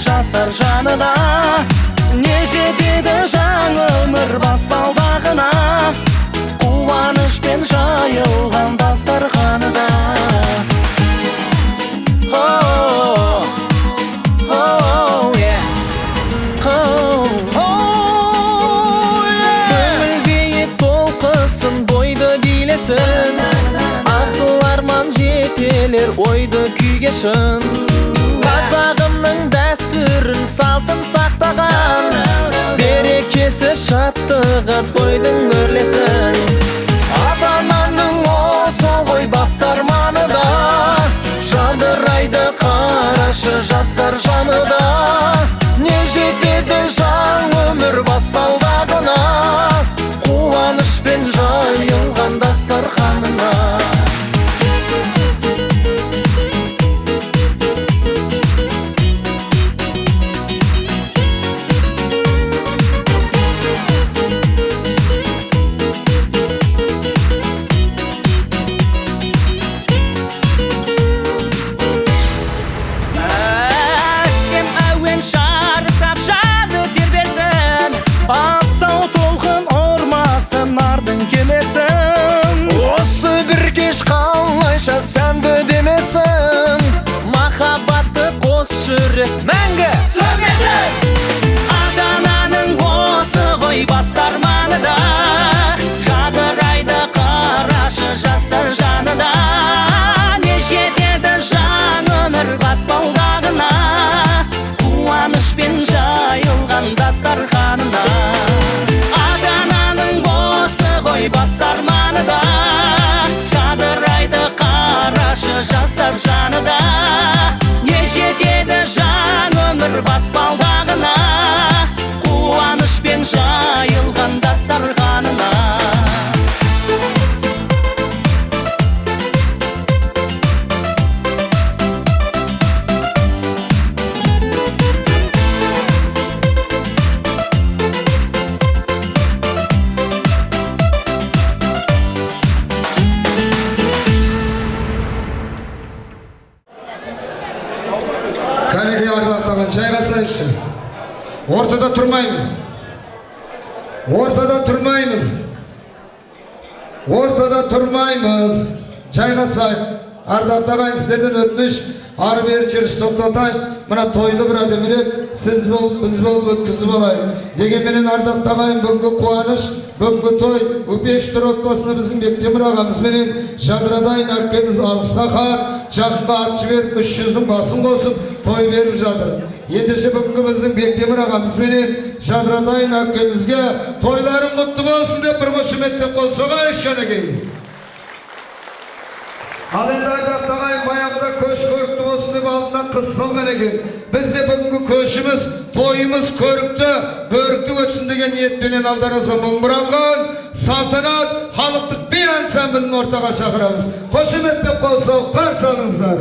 жастар жанына, не жетеді жаңа өмір баспалдағына, қуанышпен жайылған дастарханында. Көңіл биік толқысын бойды билесін, асыл арман жетелер ойды күйгешін. Қазағымның дәстүрін салтын сақтаған, берекесі шаттығы тойдың өрлесін. Ата-ананың осы ғой бастарманы да, жадырайды қарашы жастар жаныда. Не жетеді жаң өмір баспалдағына, қуанышпен жайылған дастарханына. Асау толқын ормасын ардың кемесін, осы бір кеш қалайша сәнді демесін. Махаббатты қос жүрек мәңгі сөнбесін. Ата-ананың осы ғой бастарманы да, жадырайды қарашы жастар жаныда. Не жетеді жаң өмір баспалдағына, қуанышпен жайылған дастарханына. Ата-ананың осы ғой бастарманы да, жадырайды қарашы жастар жаныда. Не жетеді жаң өмір баспалдағына, қуанышпен жайылған дастарханына. Кәнеге ардақтаған жайғасайықшы. Ортада тұрмаймыз. Ортада тұрмаймыз. Ортада тұрмаймыз. Жайғасайық. Ардақтаған сіздерден өтініш, ары бері жүріс тоқтатайық. Мына тойды бір әдемірек, сіз болып, біз болып өткізіп алайық. Дегенменен ардақтаған бүгінгі қуаныш, бүгінгі той, Өпештер отбасыны біздің Бектемір ағамызбенен жадырадайын әкпеміз алысқа хат, жақынға ат жіберіп 300-дің басын қосып той беріп жатыр. Ендеше бүгінгі біздің Бектемір ағамызбенен жадырадайын әкпемізге тойларың құтты болсын деп бір қошеметтеп қол соғайық Кәнеге. Ал енді ардақтағайын баяғыда көш көрікті болсын деп алдына қыз салған екен. Бізде бүгінгі көшіміз, тойымыз көрікті, бөрікті өтсін деген ниетпенен алдарыңызға мың бұралған салтанат халықтық би ансамблін ортаға шақырамыз. Қошеметтеп қол соғып қарсы алыңыздар.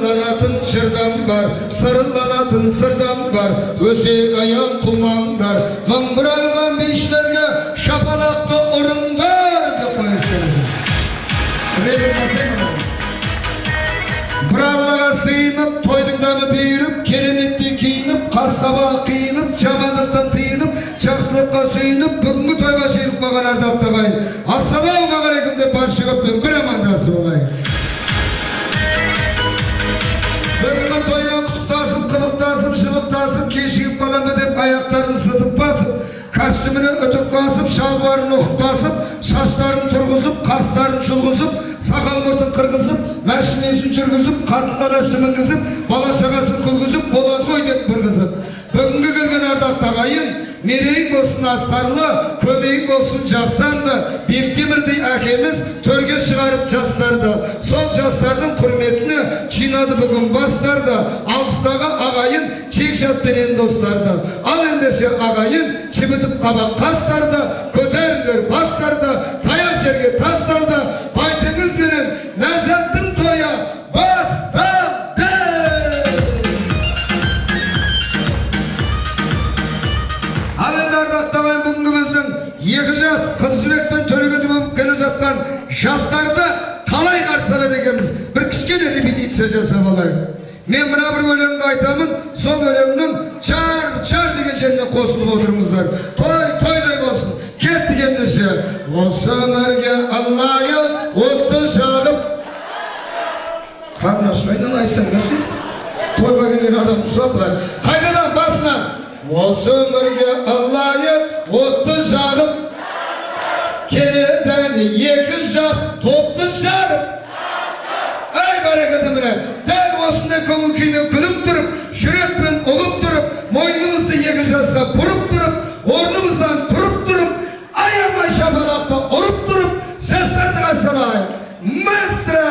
Sırlanatın çırdan var, sırlanatın sırdan var, ösek ayan kumandar, mıngıralgan beşlerge şapalakta orundar dep koyuşlar. Buralara sıyınıp, toyduklarını büyürüp, kelimetli kiyinip, kaskaba kiyinip, çamanlıktan tıyınıp, çaksılıkka suyunup, бүгінгі toyga şeylik bağın ardaqta qayın. Assalamu alaikum dep barşı köpün bir amandası olayın. Бүгінгі toyla kutuktasım, kıvıktasım, şıvıktasım, keşiyip balamı dep ayaklarını sıtıp basıp, kostümünü ötük basıp, şalvarını okup basıp, saçlarını turguzup, kaslarını çulguzup, sakal murtun kırgızıp, мәшінесін жүргізіп, қатын-қаласын мінгізіп, бала-шағасын күлгізіп, болады ғой деп біргізіп. Бүгінгі келген ардақта ағайын, мерейің болсын астарлы, көмейің болсын жақсанды, Бектемірдей әкеміз төрге шығарып жастарды. Сол жастардың құрметіне жинады бүгін бастарды. Алыстағы ағайын чек жатпенен достарды. Ал ендеше ағайын жібітіп қабақ қастарды, көтеріңдер бастарды, таяқ жерге тастарды, байтеңіз берен ләззаттың тойы басталды. Ал енді ардақтағайын бүгінгі біздің 2 жас қыз жүрекпен төлегенде болып келе жатқан жастарды қалай қарсы алады екенбіз, бір кішкене репетиция жасап алайық. Мен мына бір өлеңді айтамын, сол өлеңнің чар деген жеріне қосылып отырыңыздар. Тойдай болсын. Кет дегендеше, осы өмірге Аллайық отты жағып. Қарын ашпайдан айтсаңдаршы, тойға келген адам ұсапылар. Қайдадан басынан, осы өмірге Аллайық отты жағып. Келеден 2 жас топты жарып. Ай барекеті міне, дәл осындай көңіл күймен күліп тұрып, жүрекпен ұғып тұрып, мойнымызды 2 жасқа бұрып тұрып, орнымыздан тұрып тұрып, аямай шапалақта ұрып тұрып, жастарды қарсы алайық. Маэстро!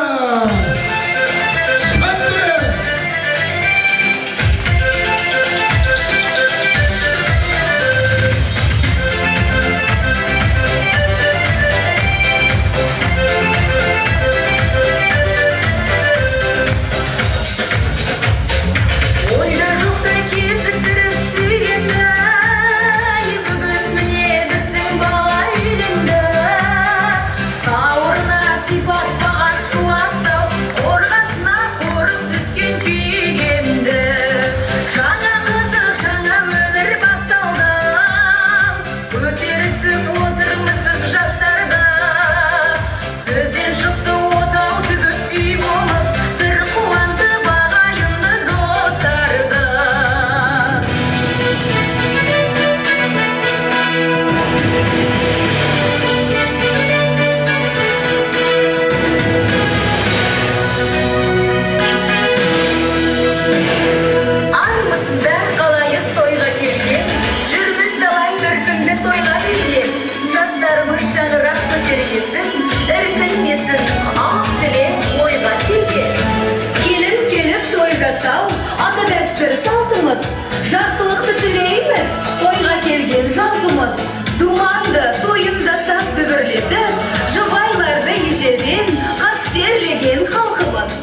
Ата дәстүр салтымыз, жақсылықты тілейміз, тойға келген жалпымыз, думанды тойын жасап дүбірлетіп, жұбайларды ежеден қастерлеген халқымыз.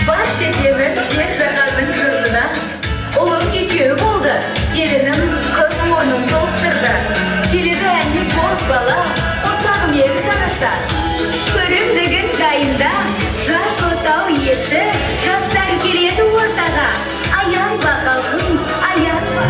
Бар шетемін жер жағаның жырдына, ұлым 2 болды, келінім қыз орнын толықтырды. Келеді әне боз бала, қосағым ел жараса, көрімдігін дайында, жас отау иесі, жастар келеді ортаға, аянба халқым, аянба.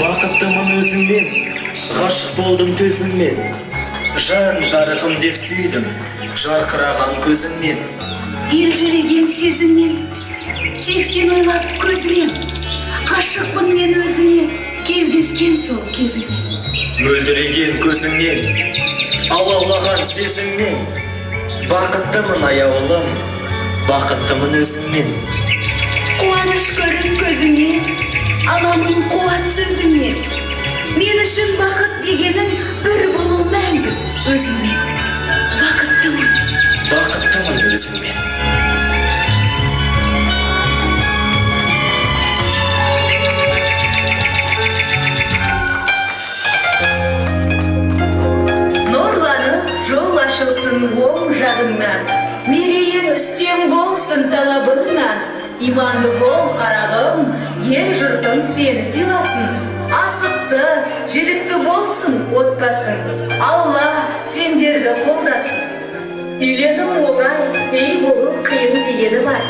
Бақыттымын өзіңмен, ғашық болдым төзіңмен, жан жарығым деп сүйдім, жарқыраған көзіңнен. Елжіреген сезімнен, тек сен ойлап көзіңнен, ғашықпын мен өзіңе, кездескен сол кезіңнен. Мөлдіреген көзіңнен, алаулаған сезіммен, бақыттымын аяулым, бақыттымын өзіңмен. Қуаныш көріп көзіңнен, аламын қуат сөзіңнен, Men üçün бақыт дегенің бір болу мәңгі өзіңмен. Бақыттымын. Бақыттымын өзіңмен. Нұрланып жол ашылсын оң жағыңнан, мерейің үстем болсын талабыңнан. Иманды бол қарағым, ел жұртың сені сыйласын. Асықты, желікті болсын отбасың, Алла сендерді қолдасын. Үйлену оңай, ей болу қиын дегені бар.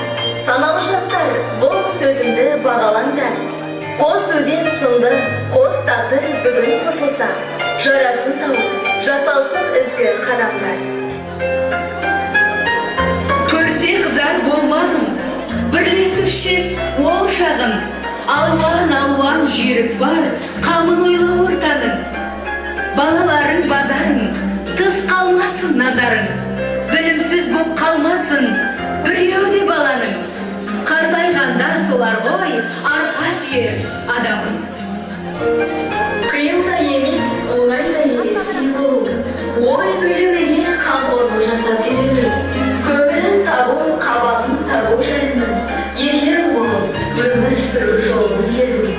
Саналы жастар, бұл сөзімді бағалаңдар. Қос өзен сынды, қос тағдыр бүгін қосылса, жарасын тауып, жасалсын ізгі қадамдар. Көрсе қызар болмағын, бірлесіп шеш ол шағын. Алуан жүйрік бар, қамын ойла ортаның. Балаларың базарың, тыс қалмасын назарың. Білімсіз боп қалмасын, біреуде баланың. Қартайғанда солар ғой, арқа сүйер адамын. Қиын да емес, оңай да емес үй болу. Ой бөлуге қамқорлық жасап береді. Көңілін табу, қабағын табу жәрінің. Егер болып, өмір сүру жолын еру.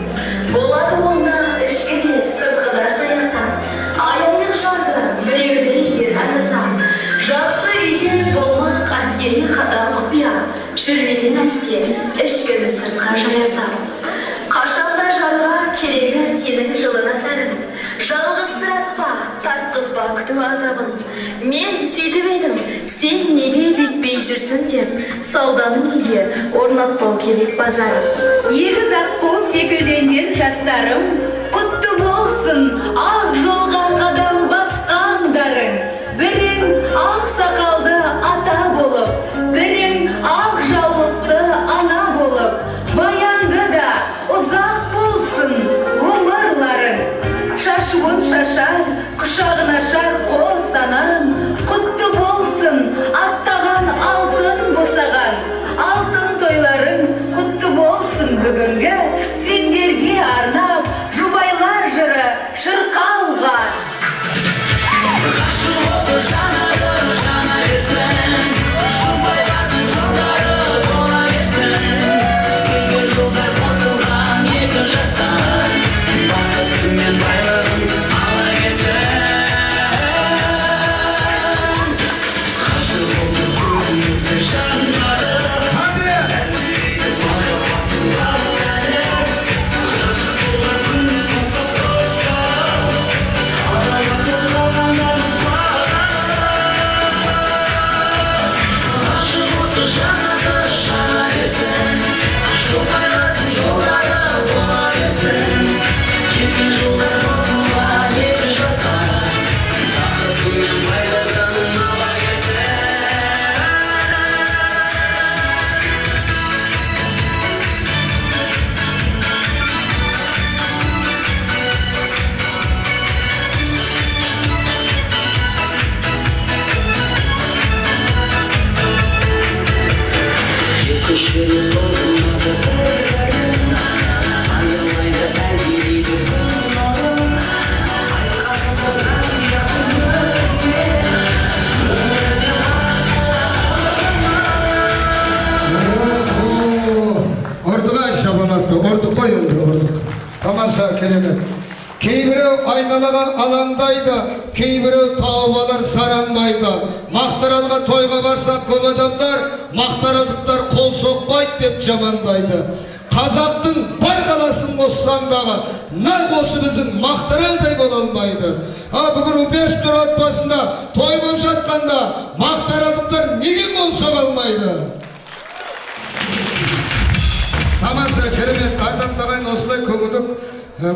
Болады онда ішкіде, сыртқыда саясан. Аяйық жарды, біреуді егер адасам. Жақсы үйден болмақ әскери қатар құпия. Жүрмеген әсте, ішкіді сыртқа жаясам. Қашанда жарға керегі сенің жылы назарың. Жалғыз сұратпа, тартқызба күтіп азабын. Мен сөйтіп едім, сен неге бекпей жүрсін деп, сауданың неге орнатпау керек базарым. Егіз ақ қол секілденген жастарым, құтты болсын ақ жолға қадам басқандарың. Бірің ақ сақалды ата болып, бірің ақ жаулықты ана болып, баянды да ұзақ болсын ғұмырларың. Шашуын шашар, құшағын ашар қос анаң. Құтты болсын аттаған алтын босаған. Алтын тойларың құтты болсын бүгінгі, сендерге арнап жұбайлар жыры шырқалған. Ғашық оты жанады, жана берсін, жұбайлардың жолдары бола берсін. Келген жолдар қосылған екі жастар, бақыты мен байлығын ала келсін. Ғашық оты көзімізді жанады, ғашық болған күннен бастап достар, азабаты қалғандарымыз бар. Ғашық оты жанады, жана берсін, жұбайлардың жолдары бола берсін. Келген жолдар қосылған екі жастар, бақыты мен байлығын ала келсін. Екі жүрек болмады бір-бірін, аялайды әлдилейді күн нұрын. Айқарымыз сияқтың өзіңмен, өмірде Ордыға шабанақты, ордық қой енді, ордық. Тамаша, керемет. Кейбіреу айналаға алаңдайды, кейбіреу тауып алар саранбайды. Мақтаралға тойға барса көп адамдар, мақтарадықтар қол соқпайды деп жамандайды. Қазақтың бар қаласын қоссаңдағы, нақ осы біздің мақтаралдай бола алмайды. Бүгін 15 тұр отбасында той болып жатқанда, мақтарадықтар неге қол соға алмайды? Тамаша, керемет, ардақтағайын осылай көңілдік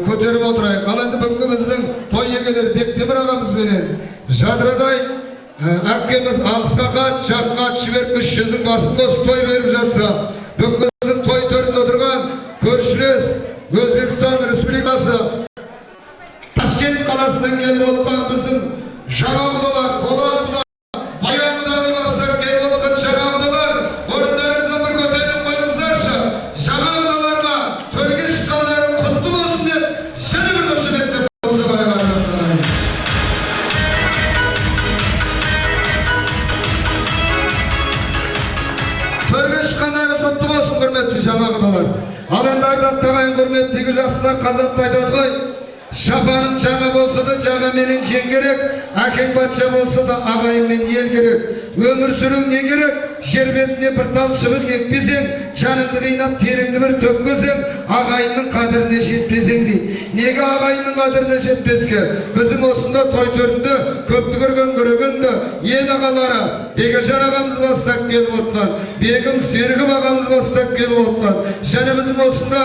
көтеріп отырайық. Ал енді бүгінгі біздің той егелері Бектемір ағамызбенен Жадырадай әпкеміз алысқа хат, жақын хат жіберіп 300-дің басын қосып той беріп жатса, бүгінгі біздің той төрінде отырған көршілес Өзбекстан Республикасы Ташкент қаласынан келіп отқан біздің жаңа ұлылар, болатылар, баяндағы бастан келіп отқан жаңа ұлылар, орындарыңыздан бір көтеріп қойыңыздаршы. Жаңа ұлыларға төрге шыққандары құтты болсын деп, және бір қошеметтеп hürmetli жаңағыдалар. Ал енді ардақты ағайын, құрметтегі жақсылар, қазақта айтады ғой, шапаным жаңа болса да жағаменен жең керек, әкең патша болса да ағайынмен ел керек. Өмір сүру не керек? Жер бетіне бір тал шыбық екпесең, жаныңды қинап теріңді бір төкпесең, ағайынның қадіріне жетпесең дейді. Неге ағайынның қадіріне жетпеске? Біздің осында той төрінде көпті көргенді ел ағалары Бекежан ағамыз бастап келіп отқан, Бегім Серігім ағамыз бастап келіп отқан. Және біздің осында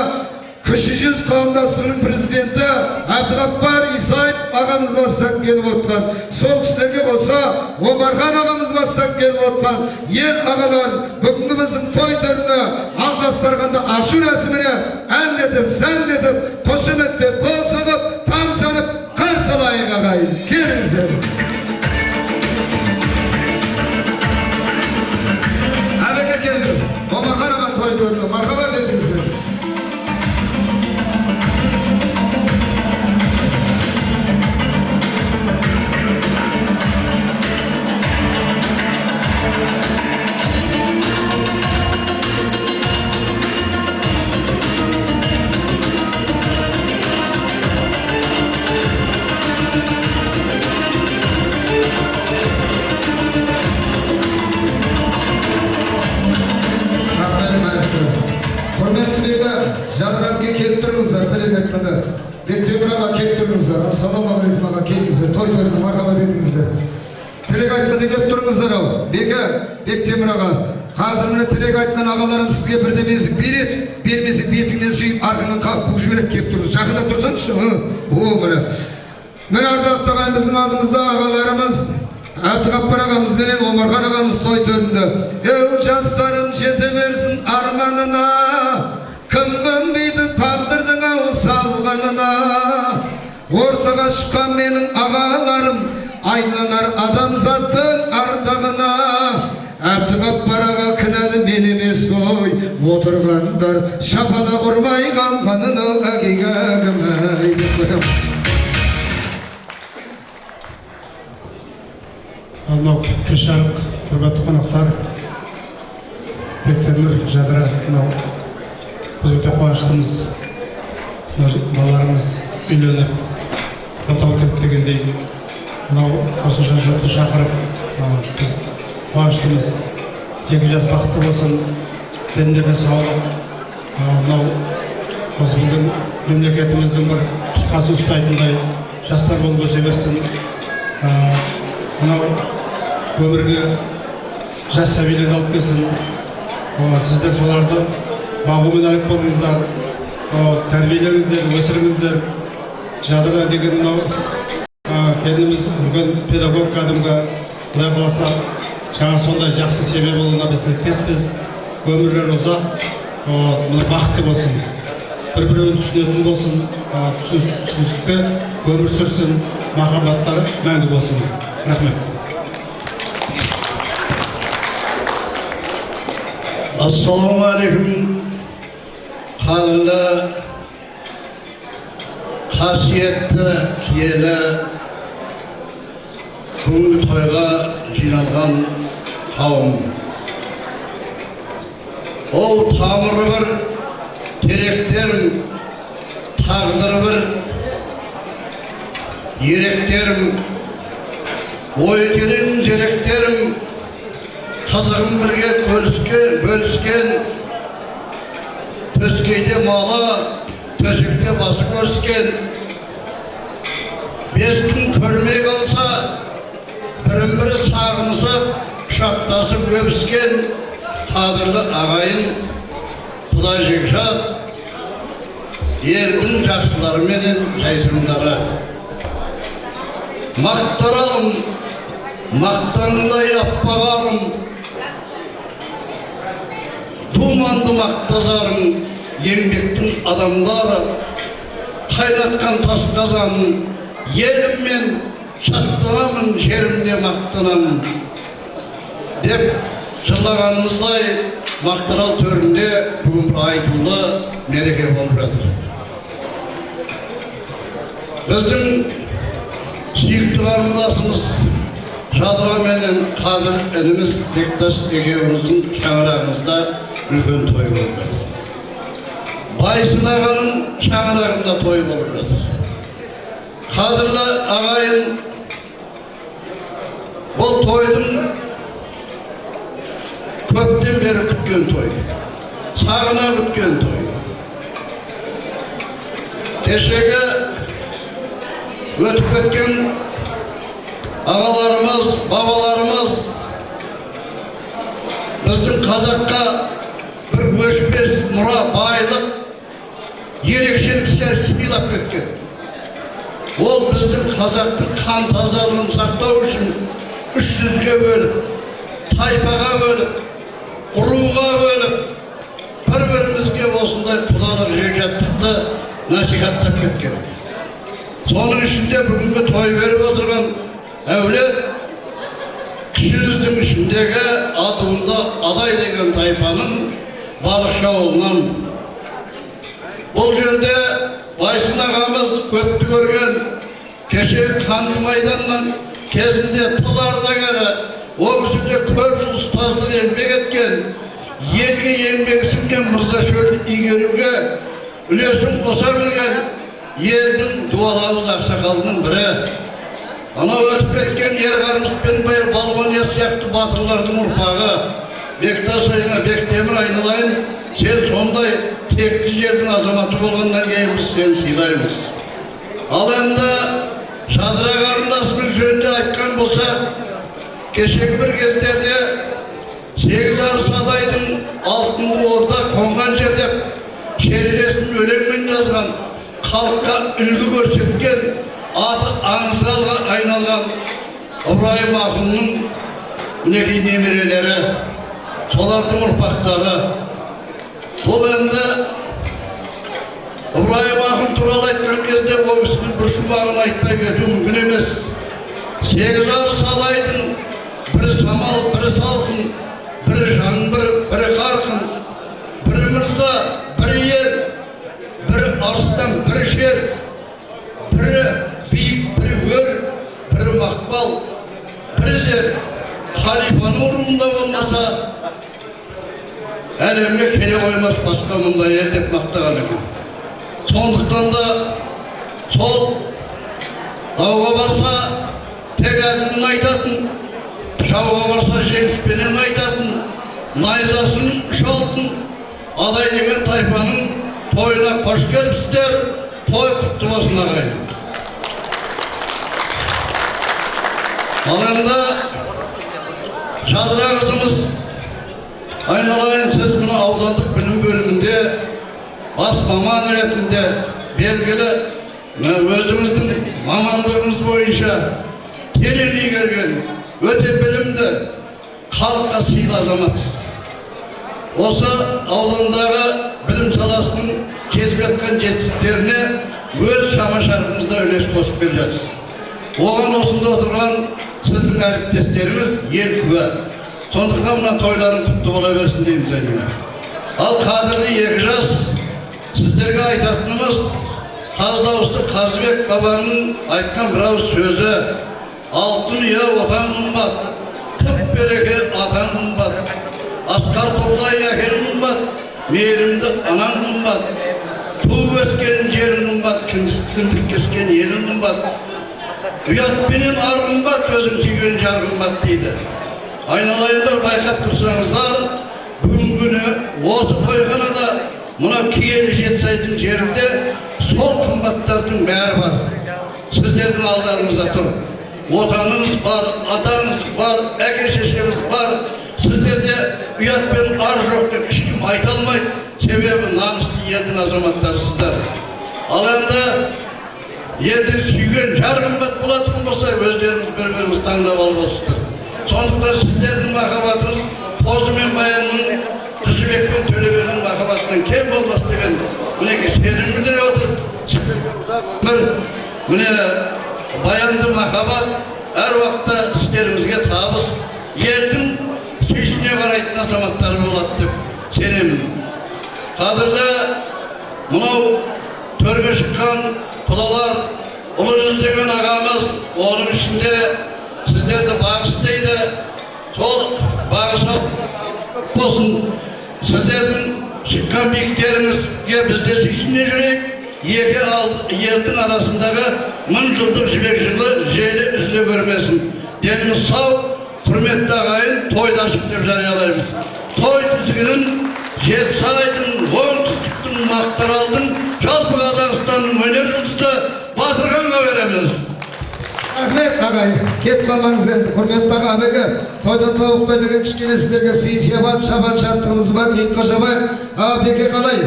Кіші жүз қауымдастығының президенті Әбдіғаппар Исаев ағамыз бастап келіп отқан. Сол кісілерге болса Омархан ағамыз бастап келіп отқан. Ел ағалар бүгінгі біздің той төріне алдастырғанда ашу рәсіміне әндетіп, сәндетіп, қошеметтеп, қол соғып, тамсанып, қарсы алайық ағайын. Келіңіздер. Әбеке келіңіз. Омархан аға той төріне мархабат етіңіздер. Жадыратқа келіп тұрыңыздар, тілек айтқанда. Бектемір'аға келіп тұрыңыздар, ассалаумағалейкум аға келіңіздер, той төріне мархабат етіңіздер. Тілек айтқанда келіп тұрыңыздар ау. Бектемір аға, қазір міне тілек айтқан ағаларым сізге бірдемесін береді, бермесе бетіңнен сүйіп, арқаңнан қағып қуып жібереді, келіп тұрыңыз. Жақындап тұрсаңызшы, міне ардақты ағайын, біздің алдымызда ағаларымыз Әбдіғаппар ағамыз бенен Омархан ағамыз той төрінде. Жастарым жете берсін арманына, кім көнбейді тағдырдың ау салғанына. Ортаға шыққан менің ағаларым, айланар адамзаттың ардағына. Әбдіғаппар аға кінәлі мен емес қой, отырғандар шапалақ ұрмай қалғанына әгегәгімәй. Алмау кешарық, құрметті қонақтар, Бектемір, Жадыра, біз өте қуаныштымыз. Балаларымыз үйленіп, отау теп дегендей, осынша жұртты шақырып, біз қуаныштымыз. Екі жас бақытты болсын, дендебе саулық, осы біздің мемлекетіміздің бір тұтқасын ұстайтындай жастар болып өсе берсін. Өмірге жас сәбилерді алып келсін. Сіздер соларды бағумен алып болыңыздар, тәрбиелеңіздер, өсіріңіздер. Жадыра деген келініміз үлкен педагог кәдімгі, құдай қаласа жаңа сондай жақсы себеп болуына біз тілектеспіз. Өмірлері ұзақ, бақытты болсын, бір-бірін түсінетін болсын, түсіністікте өмір сүрсін, махаббаттары мәңгі болсын. Рахмет. Ассалаумағалейкум, қадірлі, қасиетті, киелі, бүгінгі тойға жиналған қауым. Ол тамыры бір, теректерім, тағдыры бір, еректерім, ой терең жеректерім, қызығым бірге бөліскен, төскейде мала, төсекте басы көріскен. 5 күн көрмей қалса, бірін-бірі сағынысып, құшақтасып өбіскен қадірлі ағайын, Құдай жекжат, елдің жақсылары менен жайсыңдары. Мақтаралым, мақтаңдай аппағалым, думанды мақтазарым, еңбектің адамдары, қайнатқан тас қазаным, еліммен шаттанамын, жерімде мақтанамын деп жырлағанымыздай Мақтарал төрінде бүгін бір айтулы мереке болып жатыр. Біздің сүйікті қарындасымыз Жадыра менен қазір ініміз Бектас екеуіміздің шаңырағымызда үлкен той болып жатыр. Байсын ағаның шаңырағында той болып жатыр. Қадірлі ағайын, бұл тойдың көптен бері күткен той, сағына күткен той. Кешегі өтіп кеткен ағаларымыз, бабаларымыз біздің қазаққа бір өшпес мұра, байлық, ерекшеліктер сыйлап кеткен. Ол біздің қазақтың қан тазалығын сақтау үшін 300-ге бөліп, тайпаға бөліп, ұруға бөліп, бір-бірімізге осындай құдалық жекжаттықты насихаттап кеткен. Соның ішінде бүгінгі той беріп отырған әулет кіші жүздің ішіндегі адуында Адай деген тайпаның Балықшы ауылынан. Бұл жерде Байсын ағамыз көпті көрген, кешегі қанды майданнан кезінде тыл ардагері, ол кісіде көп жыл ұстаздық еңбек еткен, елге еңбек сіңген Мырзашөлді игеруге үлесін қоса білген елдің дуалауыз ақсақалының бірі. Анау өтіп кеткен Ерғарымыз бен Балуан сияқты батырлардың ұрпағы. Бектас айна, Бектемір айналайын, сен сондай текті жердің азаматы болғаннан кейін біз сені сыйлаймыз. Ал енді Шадыра қарындасымыз жөнінде айтқан болса, кешегі бір кездерде 8 арыс Адайдың алтынды орда қонған жерде шежіресін өлеңмен жазған, халыққа үлгі көрсеткен, аты аңызға айналған Ыбырайым ақынның мінекей немерелері, солардың ұрпақтары. Бұл енді Ыбырайым ақын туралы айтқан кезде ол кісінің бір шумағын айтпай кету мүмкін емес. 8 арыс Адайдың бірі самал, бірі салқын, бірі жаңбыр, бірі қарқын, бірі мырза, бірі ел, бірі арыстан, бірі шер, бірі биік, бірі өр, бірі мақпал, бірі жер. Халифаның ұрығында болмаса әлемге келе қоймас басқа мұндай ел деп мақтаған екен. Сондықтан да сол дауға барса тек әділін айтатын, жауға барса жеңіспенен айтатын, найзасын үш алтын Адай деген тайпаның тойына қош келіпсіздер, той құтты болсын ағайын. Ал енді Шадыра қызымыз, айналайын, сіз мұны аудандық білім бөлімінде бас маман ретінде белгілі өзіңіздің мамандығыңыз бойынша терең игерген, өте білімді, халыққа сыйлы азаматсыз. Осы аудандағы білім саласының жетіп жатқан жетістіктеріне өз шама-шарқыңызда үлес қосып келе жатсыз. Оған осында отырған сіздің әріптестеріңіз ел куә. Сондықтан мына тойларың құтты бола берсін дейміз әйнеме. Ал қадірлі екі жас, сіздерге айтатынымыз қаз дауысты Қазыбек бабаның айтқан бір ауыз сөзі: алтын ұя отан қымбат, құт береке атан қымбат, асқар толдай әкең қымбат, мейірімді анаң қымбат, туып өскен жерің қымбат, кіндік кескен елің қымбат, ұятпенен ар қымбат, өзің сүйген жар қымбат дейді. Айналайындар, байқап тұрсаңыздар, бүгінгі күні осы тойханада мына киелі Жетісайдың жерінде сол қымбаттардың бәрі бар. Сіздердің алдарыңызда тұр. Отаныңыз бар, атаңыз бар, әке-шешеңіз бар. Сіздерде ұят пен ар жоқ деп ешкім айта алмайды. Себебі намысты елдің азаматтарысыздар. Ал енді елді сүйген жар қымбат болатын болса, өздеріңіз бір-біріңіз таңдап алып отырсыздар. Сондықтан сіздердің махаббатыңыз Қозы мен Баянның, Қызыбек пен Төлебектің махаббатынан кем болмас деген мінекей сенім білдіре отырып, сіздерге ұзақ өмір, міне баянды махаббат, әр уақытта сіздеріңізге табыс, елдің сүйсіне қарайтын азаматтары болады деп сенемін. Қадірлі мынау төрге шыққан құдалар, ұлы жүз деген ағамыз, оның ішінде сіздерді бағыс дейді, сол бағыс болсын. Сіздердің шыққан биіктеріңіз bizde süsüne жүрек, елдің арасындағы 1000 жылдық жібек жолы желі үзіле көрмесін. Денimiz сау, құрметті ағайын, тойды ашық деп жариялаймыз. Той тізгінін Жетісайдың, оңтүстіктің, Мақтааралдың, жалпы Қазақстанның өнер жұлдызы Батырғанға береміз. Рахмет ағай, кет қалмаңыз енді, құрметті аға әбеге, тойдан тоғықтай деген кішкене сіздерге сый-сияпат, шабан-шаттығымыз бар, ет қожабай, беке қалай,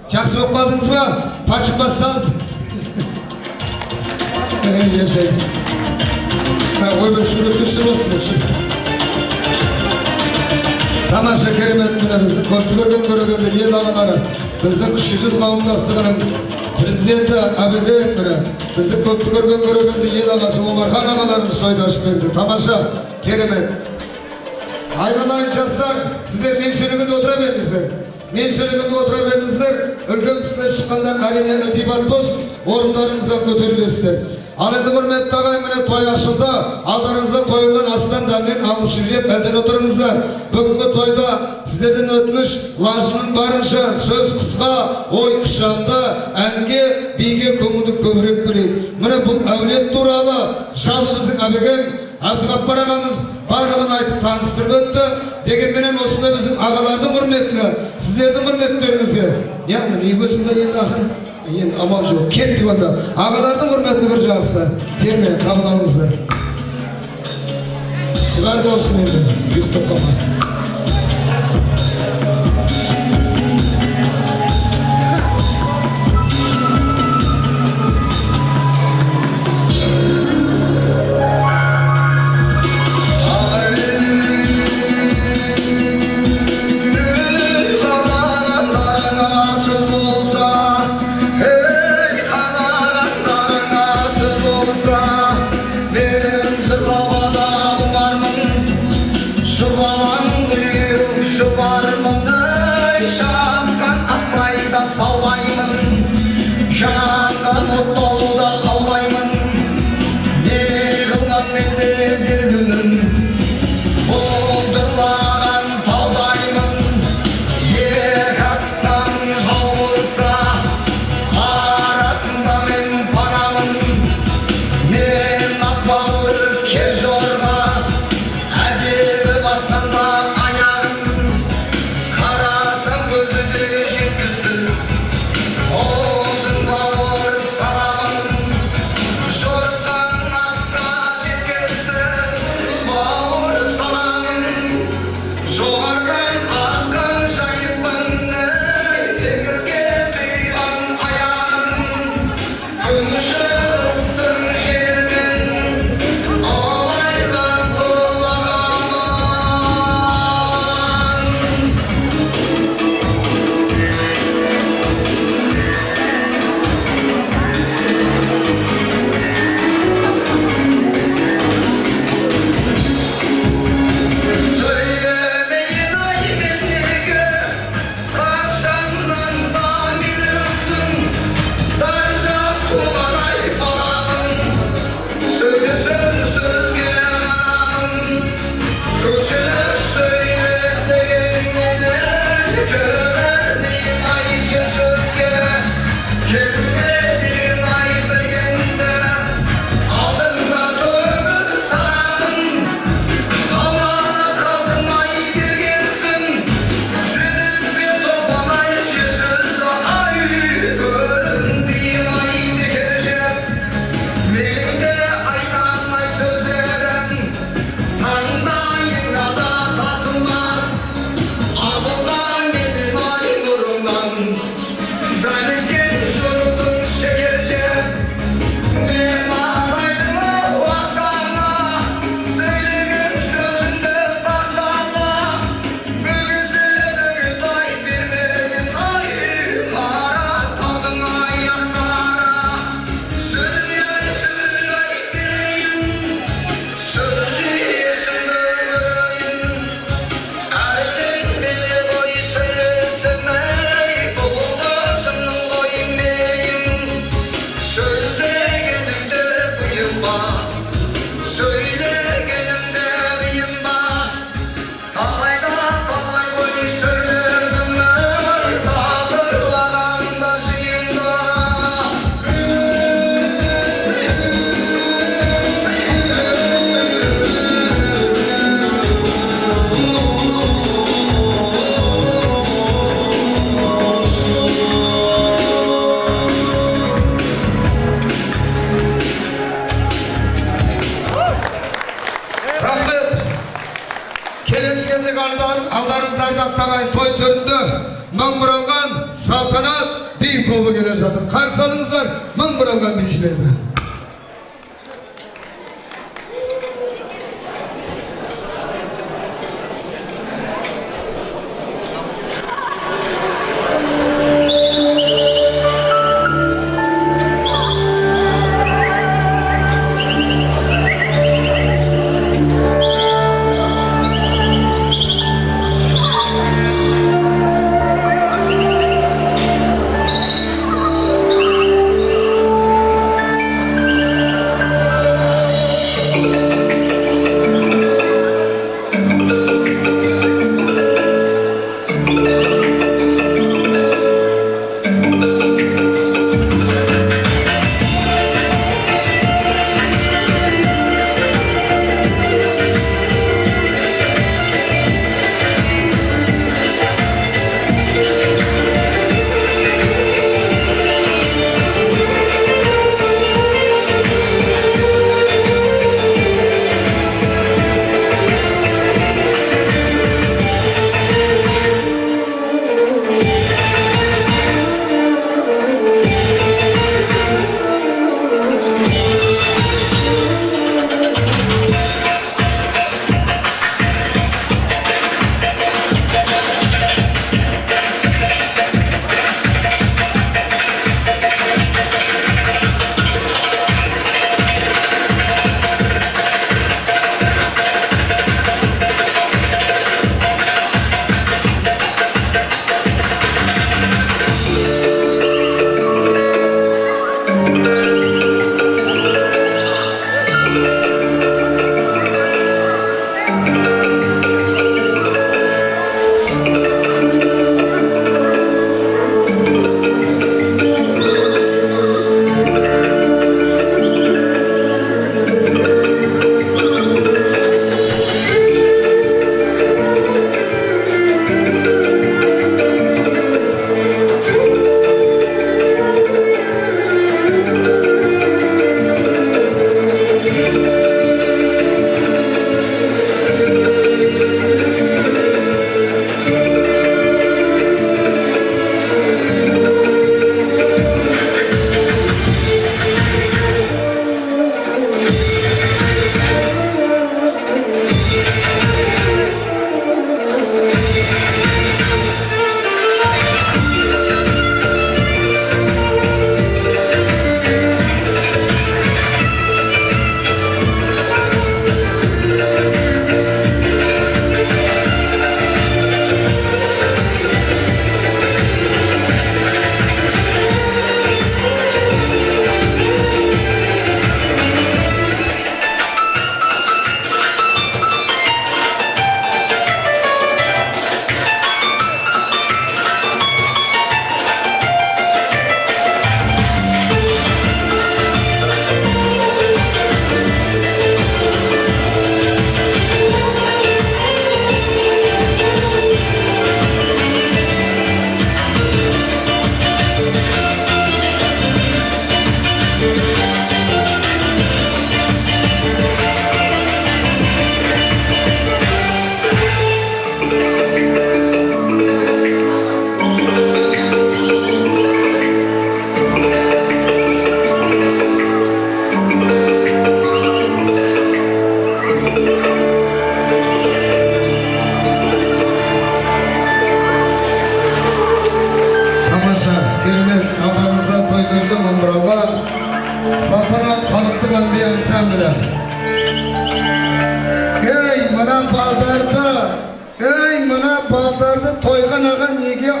жақсы оқпадыңыз ба? Пачып басталып. Ешей. Ойбай, сүректі болсын. Тамаша керемет міне біздің көпті көргенде ел ағалары, біздің 300 қауымдастығының президенті әбеге міне біздің көпті көргенде ел ағасы Омархан ағаларымыз тойды ашып берді. Тамаша керемет. Айналайын жастар, сіздер мен сөйлегенде отыра беріңіздер. Мен сөйлегенде отыра беріңіздер. Үлкен кісілер шыққанда әрине ілтипат болсын, орындарыңыздан көтерілесіздер. Ал енді құрметті ағайын, міне той ашылды. Алдарыңызда қойылған астан дәмнен алып жеп әден отырыңыздар. Бүгінгі тойда сіздерден өтініш, лажының барынша сөз қысқа, ой ұшанды, әнге, биге көңілді көбірек білейік. Міне бұл әулет туралы жабы біздің әбеген Әбдіғаппар ағамыз барлығын айтып таныстырып өтті. Дегенменен осында біздің ағалардың құрметіне, сіздердің құрметтеріңізге. Яғни егесін бе енді ақыры? Енді амал жоқ, кеттік онда. Ағалардың құрметіне бір жақсы терме қабыл алыңыздар. Шығар да осыны енді, ұйықтап қалмай. Жанған ұттауды қаулаймын, не қылған менде бір күнім, бұлдырлаған таудаймын, ек атыстан жау болса, арасында мен панамын, мен ақбауыр кер жорға, әдебі басқанда аяғым, Келесі алдарыңыздарда ақтағай той төрінде мың бұралған салтанат би тобы келе жатыр. Қарсы алыңыздар мың бұралған бишілерді.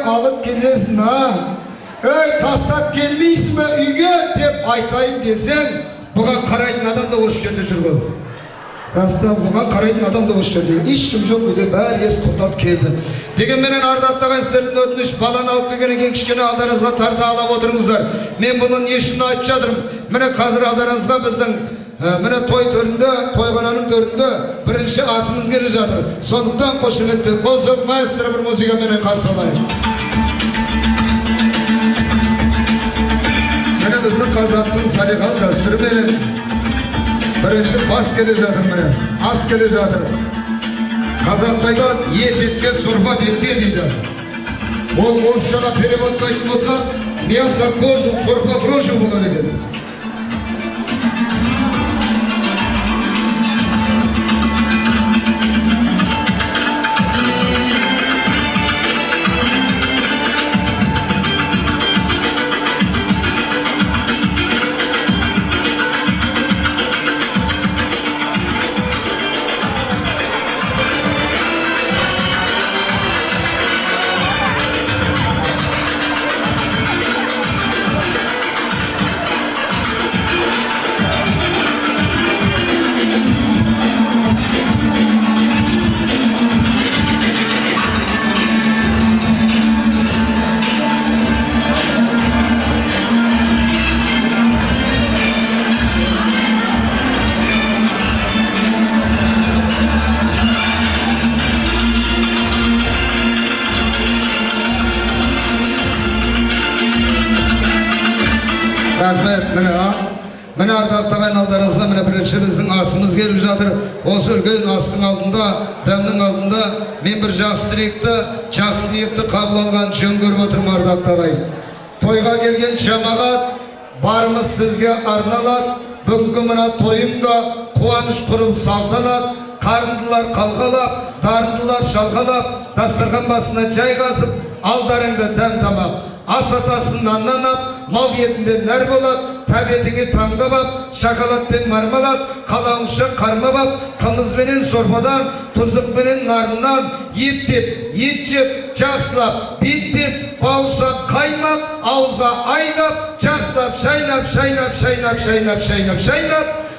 Alıp gelirsin ha. Taslap gelmeysin mi üye deyip aytayım desen, buğa karayın adam da hoş geldi çırgı. Rasta buğa karayın adam da hoş geldi. Hiç kim yok dedi, bari es kurtat geldi. Degen benen ardattağın sizlerin ötünüş, balan alıp bir kişkini aldarınızga tartı alap oturunuzlar. Men bunun yeşini aytып жатырмын. Mene hazır aldarınızga bizden mene toy töründe, toygananın töründe birinci asımız gele жатыр. Sonuqtan qoşunetli, kol sok maestro bir muzika menen karsalayın. Mene bizden Kazak'ın salihal dastırı menen birinci bas gele жатыр mene, as gele жатыр. Қазақта айтады, ет етке сорпа бетке дейді. Ол орысшаға переводтайтын болса, мясо кожу, сорпа в рожу болады екен. Rahmet, mene ardaқты ағайындарыңызға міне бірінші біздің асымыз келіп жатыр. Осы үлкен астың алдында, дәмнің алдында мен бір жақсы ниетті қабыл алған жөн көріп отырмын ардақты ағайын. Тойға келген жамағат барымыз сізге арналады. Бүгінгі мына тойымда қуаныш құрып салтанат, қарындылар қалқалап, дарындылар шалқалап, дастархан басына жайғасып, алдарыңда дәм тамақ, ас атасын наннан ап, мал етінде нәр болады, тәбетіңе таңдап ап, шоколад пен мармалад, қалауыңша қармап ап, қымызбенен сорпадан, тұздықпенен нарынан, ептеп, ет жеп, жақсылап, беттеп, бауырсақ қаймап, ауызға айдап, жақсылап, шайнап,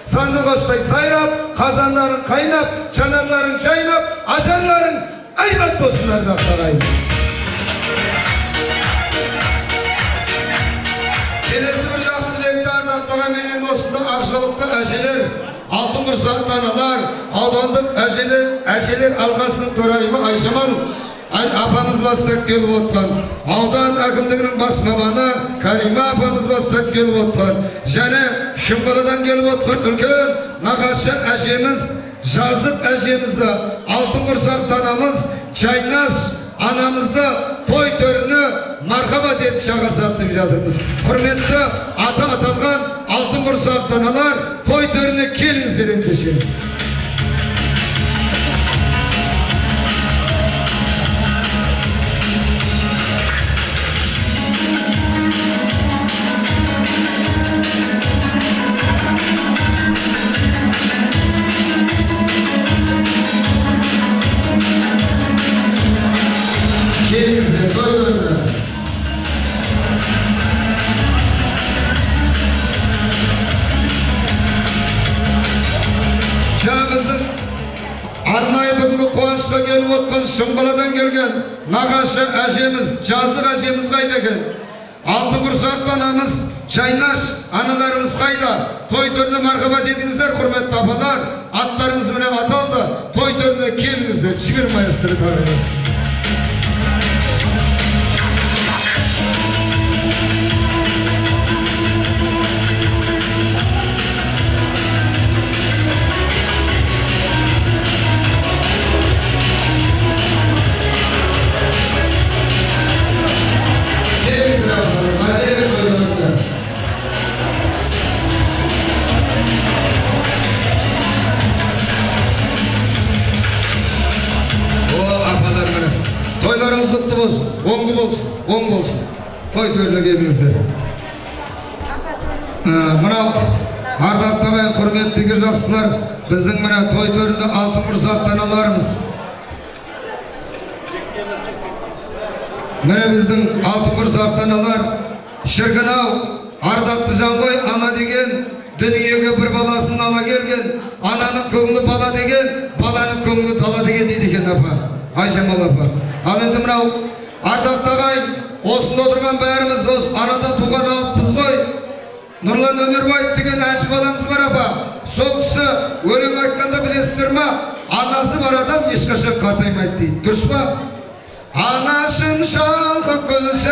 сандуғаштай сайрап, қазандарын қайнап, жанарларын жайнап, ажарларын айбат болсын ардақты ағайын. Келесі бір жақсы тілекті ардақты ағайын, менен осында ақжолықты әжелер, алтын құрсақты аналар, аудандық әжелер алқасының төрайымы Айжамал апамыз бастап келіп отқан, аудан әкімдігінің бас маманы Карима апамыз бастап келіп отқан, және Шымбаладан келіп отқан үлкен нағашы әжеміз, жазық әжемізді, алтын құрсақты анамыз Жайнаш анамызды той төріне мархабат етіп шақырсақ деп жатырмыз. Құрметті аты аталған алтын құрсақты аналар, той төріне келіңіздер ендеше. Арнайы бүгінгі қуанышқа келіп отқан Шымбаладан келген нағашы әжеміз, жазық әжеміз қайда екен? Алтын құрсақты анамыз Жайнаш аналарымыз қайда? Той төріне мархабат етіңіздер, құрметті апалар. Аттарымыз міне аталды. Той төріне келіңіздер. Жігер майыстыры тарығы. Toylarınız kutlu olsun, oğlu olsun. Toy törüne gelіңіздер. Мына ардақты ағайын, құрметтегі жақсылар, біздің мына той төрінде алтын құрсақты аналарымыз. Міне біздің алтын құрсақты аналар, шіркін-ау, ардақты жан ғой, ана деген дүниеге бір баласын ала келген, ананың көңілі бала деген, баланың көңілі тала деген дейді екен апа, Айжамал апа. Ал енді мынау ардақты ағайын, осында отырған бәріміз осы анада туған алыппыз ғой. Нұрлан Өнербаев деген әнші балаңыз бар апа. Сол кісі өлең айтқанда білесіздер ма? Анасы бар адам ешқашан қартаймайды дейді. Дұрыс па? Анашым шалқып күлсең,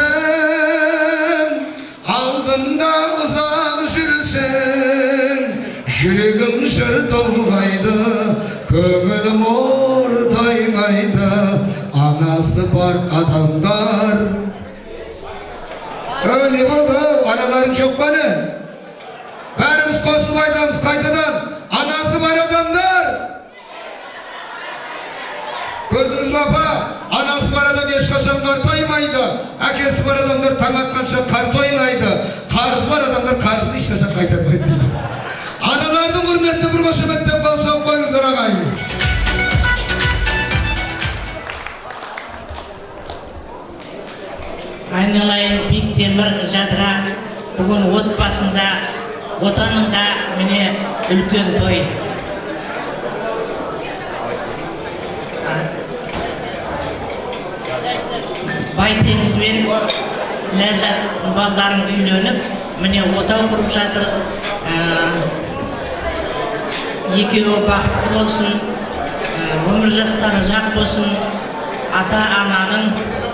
алдымда ұзақ жүрсең, жүрегім жыр толғайды, көңілім ортаймайды. anası var adamlar. Öyle oldu, anaların çok bana. Berimiz Koslubay'damız kaytadan, anası var adamlar. Gördünüz mü apa? Anası var adam geç kaşanlar taymaydı. Akesi var adamlar tam atkança kar toynaydı. Karısı var adamlar karısını hiç kaşan kaytarmaydı. Analarının hürmetine bir başımetten bal sokmayınızlar ağayın. Айналайын биік темір жадыра, бүгін отбасында, отанында міне үлкен той. Байтеңізбен ләззат балдарың үйленіп, міне отау құрып жатыр. Екеуі бақытты болсын, өмір жастары ұзақ болсын, ата-ананың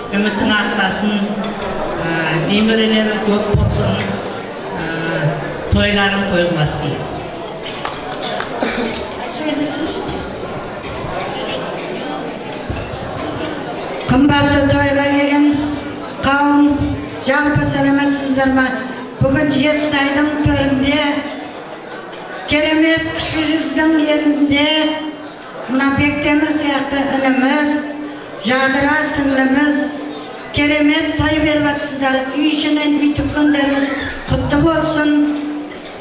үмітін ақтасын, немерелері көп болсын, тойларын қойыласын. Қымбатты тойға келген қауым, жалпы сәлеметсіздер ме? Бүгін Жетісайдың төрінде, керемет кіші жүздің елінде, мына Бектемір сияқты ініміз, жадыра сіңліміз, керемет той беріп жатсыздар. Үй ішінен үй күндеріңіз құтты болсын.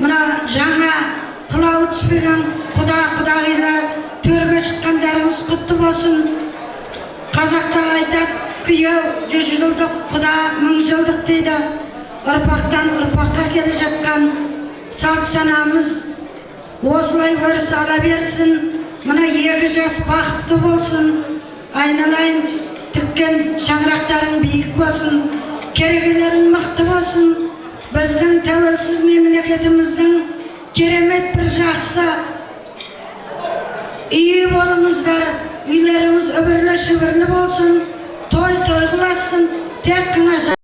Мына жаңа қылауы түспеген құдағилар, төрге шыққандарыңыз құтты болсын. Қазақта айтады, күйеу 100 жылдық, құда 1000 жылдық дейді. Ұрпақтан ұрпаққа келе жатқан салт санамыз осылай өріс ала берсін. Мына 2 жас бақытты болсын. Айналайын тіккен шаңырақтарың биік болсын. Керегелерің мықты болсын. Біздің тәуелсіз мемлекетіміздің керемет бір жақсы үйі болыңыздар. Үйлеріңіз үбірлі-шүбірлі болсын. Той қыласын. Тек қана